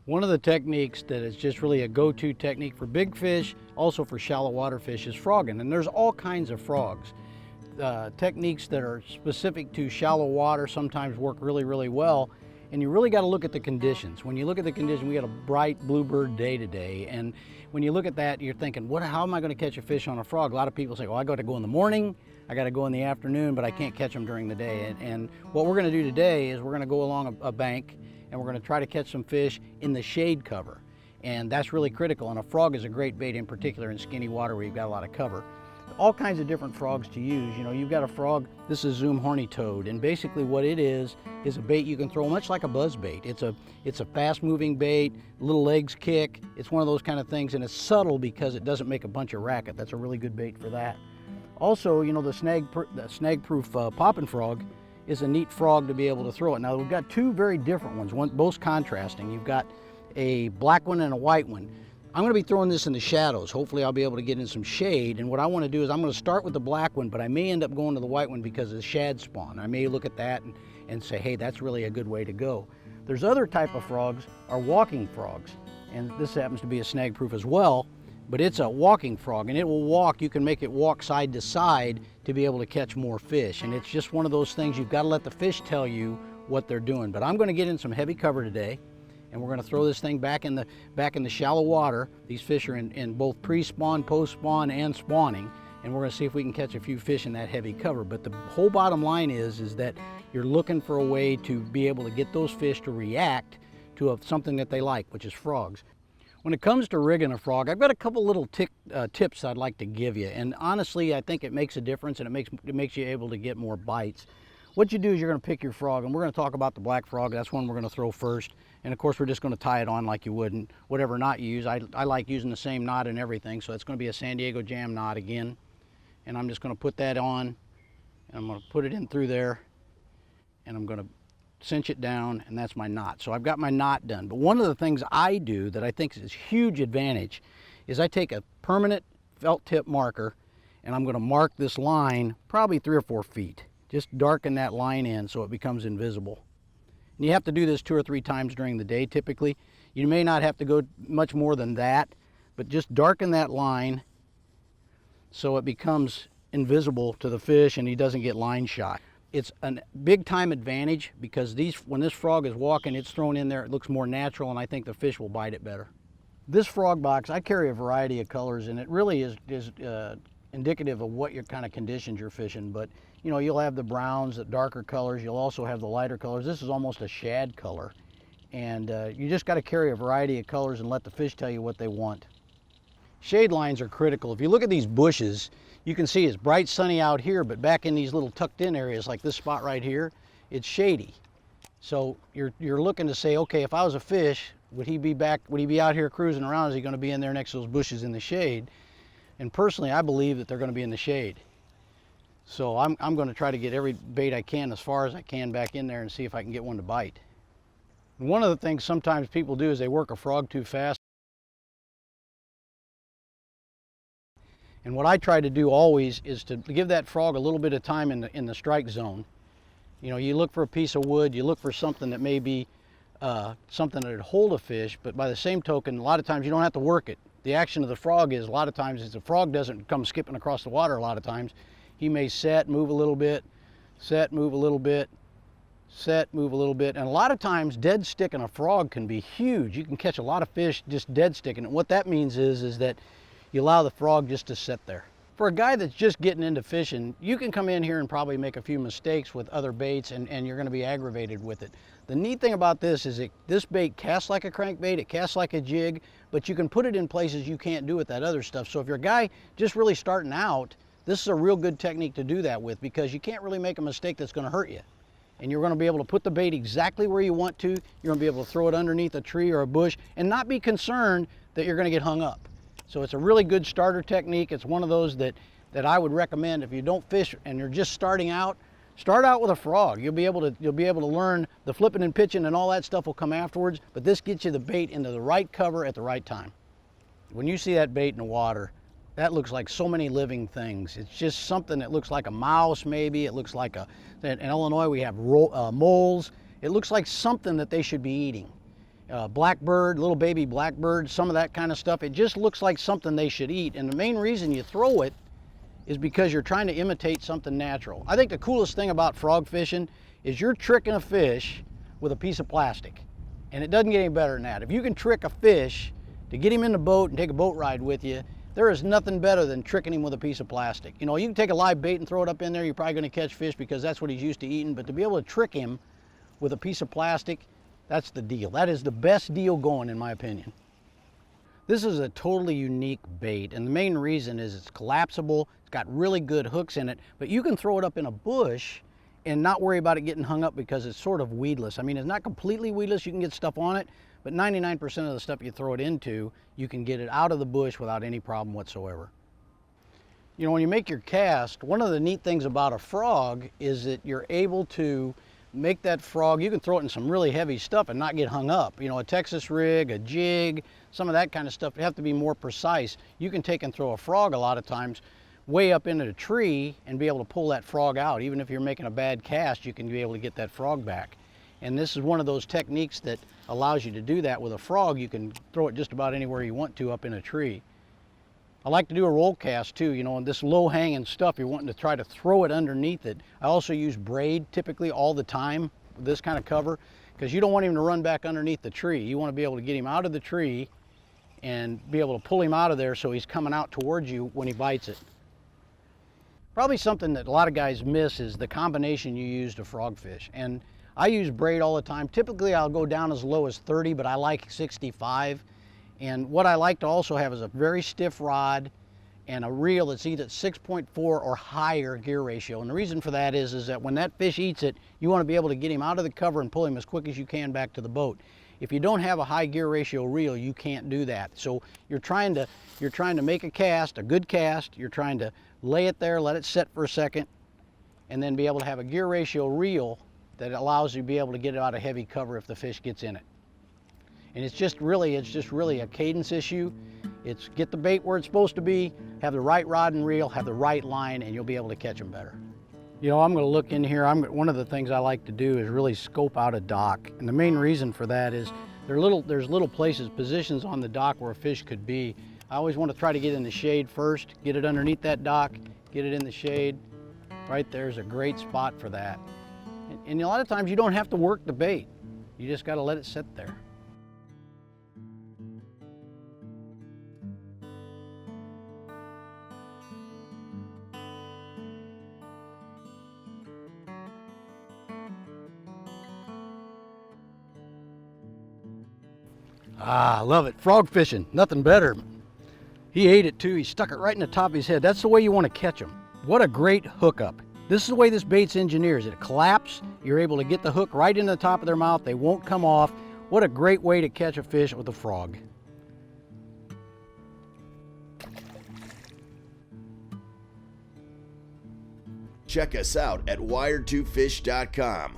One of the techniques that is just really a go-to technique for big fish, also for shallow water fish, is frogging. And there's all kinds of frogs. Techniques that are specific to shallow water sometimes work really, really well. And you really got to look at the conditions. When you look at the condition, we got a bright bluebird day today. And when you look at that, you're thinking, how am I going to catch a fish on a frog? A lot of people say, well, I got to go in the morning, I got to go in the afternoon, but I can't catch them during the day. And what we're going to do today is we're going to go along a bank and we're going to try to catch some fish in the shade cover. And that's really critical. And a frog is a great bait, in particular in skinny water where you've got a lot of cover. All kinds of different frogs to use. You know, you've got a frog, this is Zoom horny toad, and basically what it is a bait you can throw much like a buzz bait. It's a fast moving bait, little legs kick. It's one of those kind of things, and it's subtle because it doesn't make a bunch of racket. That's a really good bait for that. Also, you know, the snag-proof popping frog is a neat frog to be able to throw it. Now we've got two very different ones, both contrasting. You've got a black one and a white one. I'm going to be throwing this in the shadows. Hopefully I'll be able to get in some shade, and what I want to do is I'm going to start with the black one, but I may end up going to the white one because of the shad spawn. I may look at that and say, hey, that's really a good way to go. There's other type of frogs, are walking frogs, and this happens to be a snag proof as well, but it's a walking frog, and it will walk. You can make it walk side to side to be able to catch more fish, and it's just one of those things you've got to let the fish tell you what they're doing. But I'm going to get in some heavy cover today, and we're going to throw this thing back in the shallow water. These fish are in both pre-spawn, post-spawn, and spawning, and we're going to see if we can catch a few fish in that heavy cover. But the whole bottom line is that you're looking for a way to be able to get those fish to react to something that they like, which is frogs. When it comes to rigging a frog, I've got a couple little tips I'd like to give you, and honestly I think it makes a difference, and it makes you able to get more bites. What you do is you're going to pick your frog, and we're going to talk about the black frog. That's one we're going to throw first, and of course we're just going to tie it on like you would in whatever knot you use. I like using the same knot and everything, so it's going to be a San Diego jam knot again, and I'm just going to put that on, and I'm going to put it in through there, and I'm going to cinch it down, and that's my knot. So I've got my knot done. But one of the things I do that I think is a huge advantage is I take a permanent felt tip marker, and I'm going to mark this line probably 3 or 4 feet. Just darken that line in so it becomes invisible. And you have to do this 2 or 3 times during the day typically. You may not have to go much more than that, but just darken that line so it becomes invisible to the fish and he doesn't get line shot. It's a big time advantage because when this frog is walking, it's thrown in there, it looks more natural, and I think the fish will bite it better. This frog box, I carry a variety of colors, and it really is indicative of what your kind of conditions you're fishing. But you know, you'll have the browns, the darker colors, you'll also have the lighter colors. This is almost a shad color, and you just got to carry a variety of colors and let the fish tell you what they want. Shade lines are critical. If you look at these bushes, you can see it's bright sunny out here, but back in these little tucked in areas like this spot right here, it's shady. So you're looking to say, okay, if I was a fish, would he be out here cruising around? Is he going to be in there next to those bushes in the shade? And personally, I believe that they're going to be in the shade. So I'm going to try to get every bait I can as far as I can back in there and see if I can get one to bite. And one of the things sometimes people do is they work a frog too fast. And what I try to do always is to give that frog a little bit of time in the strike zone. You know, you look for a piece of wood, you look for something that may be something that would hold a fish, but by the same token, a lot of times you don't have to work it. The action of the frog is, a lot of times, is the frog doesn't come skipping across the water a lot of times. He may set, move a little bit, set, move a little bit, set, move a little bit. And a lot of times dead sticking a frog can be huge. You can catch a lot of fish just dead sticking. And what that means is that you allow the frog just to sit there. For a guy that's just getting into fishing, you can come in here and probably make a few mistakes with other baits, and you're going to be aggravated with it. The neat thing about this is this bait casts like a crankbait, it casts like a jig, but you can put it in places you can't do with that other stuff. So if you're a guy just really starting out, this is a real good technique to do that with, because you can't really make a mistake that's going to hurt you. And you're going to be able to put the bait exactly where you want to. You're going to be able to throw it underneath a tree or a bush and not be concerned that you're going to get hung up. So it's a really good starter technique. It's one of those that I would recommend if you don't fish and you're just starting out. Start out with a frog. You'll be able to learn the flipping and pitching, and all that stuff will come afterwards, but this gets you the bait into the right cover at the right time. When you see that bait in the water, that looks like so many living things. It's just something that looks like a mouse maybe. It looks like in Illinois we have moles. It looks like something that they should be eating. blackbird, little baby blackbird, some of that kind of stuff. It just looks like something they should eat. And the main reason you throw it is because you're trying to imitate something natural. I think the coolest thing about frog fishing is you're tricking a fish with a piece of plastic. And it doesn't get any better than that. If you can trick a fish to get him in the boat and take a boat ride with you, there is nothing better than tricking him with a piece of plastic. You know, you can take a live bait and throw it up in there, you're probably gonna catch fish because that's what he's used to eating, but to be able to trick him with a piece of plastic, that's the deal. That is the best deal going, in my opinion. This is a totally unique bait, and the main reason is it's collapsible, it's got really good hooks in it, but you can throw it up in a bush and not worry about it getting hung up because it's sort of weedless. I mean, it's not completely weedless, you can get stuff on it, but 99% of the stuff you throw it into, you can get it out of the bush without any problem whatsoever. You know, when you make your cast, one of the neat things about a frog is that you're able to make that frog, you can throw it in some really heavy stuff and not get hung up. You know, a Texas rig, a jig, some of that kind of stuff, you have to be more precise. You can take and throw a frog a lot of times way up into a tree and be able to pull that frog out. Even if you're making a bad cast, you can be able to get that frog back. And this is one of those techniques that allows you to do that with a frog. You can throw it just about anywhere you want to up in a tree. I like to do a roll cast too, you know, and this low hanging stuff, you're wanting to try to throw it underneath it. I also use braid typically all the time with this kind of cover because you don't want him to run back underneath the tree. You want to be able to get him out of the tree and be able to pull him out of there so he's coming out towards you when he bites it. Probably something that a lot of guys miss is the combination you use to frog fish. And I use braid all the time. Typically I'll go down as low as 30, but I like 65. And what I like to also have is a very stiff rod and a reel that's either 6.4 or higher gear ratio. And the reason for that is that when that fish eats it, you want to be able to get him out of the cover and pull him as quick as you can back to the boat. If you don't have a high gear ratio reel, you can't do that. So you're trying to make a cast, a good cast. You're trying to lay it there, let it set for a second, and then be able to have a gear ratio reel that allows you to be able to get it out of heavy cover if the fish gets in it. And it's just really a cadence issue. It's get the bait where it's supposed to be, have the right rod and reel, have the right line, and you'll be able to catch them better. You know, I'm going to look in here. One of the things I like to do is really scope out a dock. And the main reason for that is there's little places, positions on the dock where a fish could be. I always want to try to get in the shade first, get it underneath that dock, get it in the shade. Right there's a great spot for that. And a lot of times you don't have to work the bait. You just got to let it sit there. Ah, I love it. Frog fishing, nothing better. He ate it too. He stuck it right in the top of his head. That's the way you want to catch them. What a great hookup. This is the way this bait's engineered. It collapses. You're able to get the hook right in the top of their mouth. They won't come off. What a great way to catch a fish with a frog. Check us out at wired2fish.com.